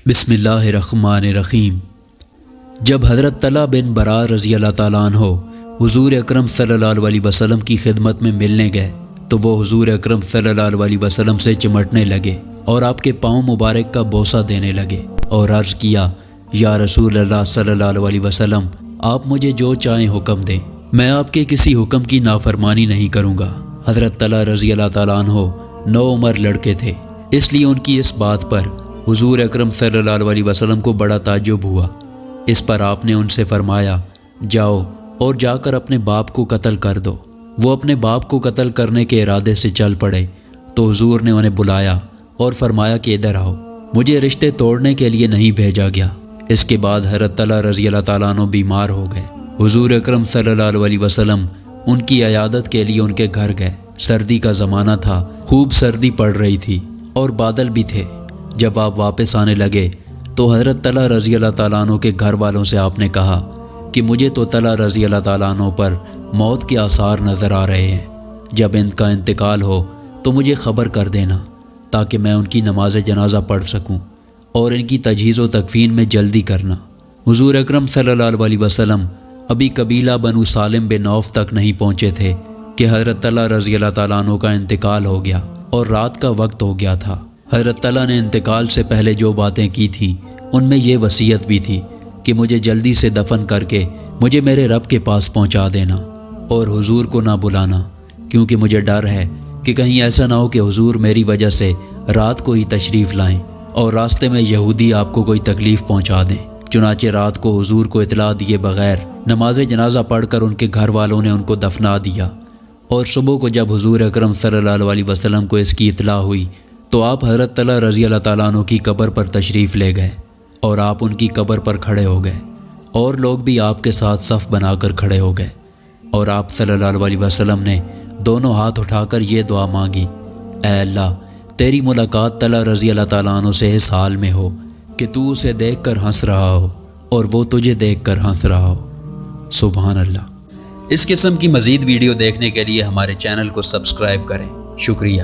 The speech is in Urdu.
بسم اللہ الرحمن الرحیم۔ جب حضرت طلحہ بن برا رضی اللہ تعالیٰ عنہ حضور اکرم صلی اللہ علیہ وسلم کی خدمت میں ملنے گئے تو وہ حضور اکرم صلی اللہ علیہ وسلم سے چمٹنے لگے اور آپ کے پاؤں مبارک کا بوسہ دینے لگے اور عرض کیا، یا رسول اللہ صلی اللہ علیہ وسلم، آپ مجھے جو چاہیں حکم دیں، میں آپ کے کسی حکم کی نافرمانی نہیں کروں گا۔ حضرت طلحہ رضی اللہ تعالیٰ عنہ نوعمر لڑکے تھے، اس لیے ان کی اس بات پر حضور اکرم صلی اللہ علیہ وسلم کو بڑا تعجب ہوا۔ اس پر آپ نے ان سے فرمایا، جاؤ اور جا کر اپنے باپ کو قتل کر دو۔ وہ اپنے باپ کو قتل کرنے کے ارادے سے چل پڑے تو حضور نے انہیں بلایا اور فرمایا کہ ادھر آؤ، مجھے رشتے توڑنے کے لیے نہیں بھیجا گیا۔ اس کے بعد حضرت طلحہ رضی اللہ تعالیٰ عنہ بیمار ہو گئے۔ حضور اکرم صلی اللہ علیہ وسلم ان کی عیادت کے لیے ان کے گھر گئے۔ سردی کا زمانہ تھا، خوب سردی پڑ رہی تھی اور بادل بھی تھے۔ جب آپ واپس آنے لگے تو حضرت طلحہ رضی اللہ تعالیٰ عنہ کے گھر والوں سے آپ نے کہا کہ مجھے تو طلحہ رضی اللہ تعالیٰ عنہ پر موت کے آثار نظر آ رہے ہیں، جب ان کا انتقال ہو تو مجھے خبر کر دینا تاکہ میں ان کی نماز جنازہ پڑھ سکوں اور ان کی تجہیز و تکفین میں جلدی کرنا۔ حضور اکرم صلی اللہ علیہ وسلم ابھی قبیلہ بنو سالم بن عوف تک نہیں پہنچے تھے کہ حضرت طلحہ رضی اللہ تعالیٰ عنہ کا انتقال ہو گیا اور رات کا وقت ہو گیا تھا۔ حضرت طلحہ نے انتقال سے پہلے جو باتیں کی تھیں ان میں یہ وصیت بھی تھی کہ مجھے جلدی سے دفن کر کے مجھے میرے رب کے پاس پہنچا دینا اور حضور کو نہ بلانا، کیونکہ مجھے ڈر ہے کہ کہیں ایسا نہ ہو کہ حضور میری وجہ سے رات کو ہی تشریف لائیں اور راستے میں یہودی آپ کو کوئی تکلیف پہنچا دیں۔ چنانچہ رات کو حضور کو اطلاع دیے بغیر نماز جنازہ پڑھ کر ان کے گھر والوں نے ان کو دفنا دیا، اور صبح کو جب حضور اکرم صلی اللہ علیہ وسلم کو اس کی اطلاع ہوئی تو آپ حضرت طلحہ رضی اللہ تعالیٰ عنہ کی قبر پر تشریف لے گئے اور آپ ان کی قبر پر کھڑے ہو گئے، اور لوگ بھی آپ کے ساتھ صف بنا کر کھڑے ہو گئے، اور آپ صلی اللہ علیہ وسلم نے دونوں ہاتھ اٹھا کر یہ دعا مانگی، اے اللہ، تیری ملاقات طلحہ رضی اللہ تعالیٰ عنہ سے اس حال میں ہو کہ تو اسے دیکھ کر ہنس رہا ہو اور وہ تجھے دیکھ کر ہنس رہا ہو۔ سبحان اللہ۔ اس قسم کی مزید ویڈیو دیکھنے کے لیے ہمارے چینل کو سبسکرائب کریں۔ شکریہ۔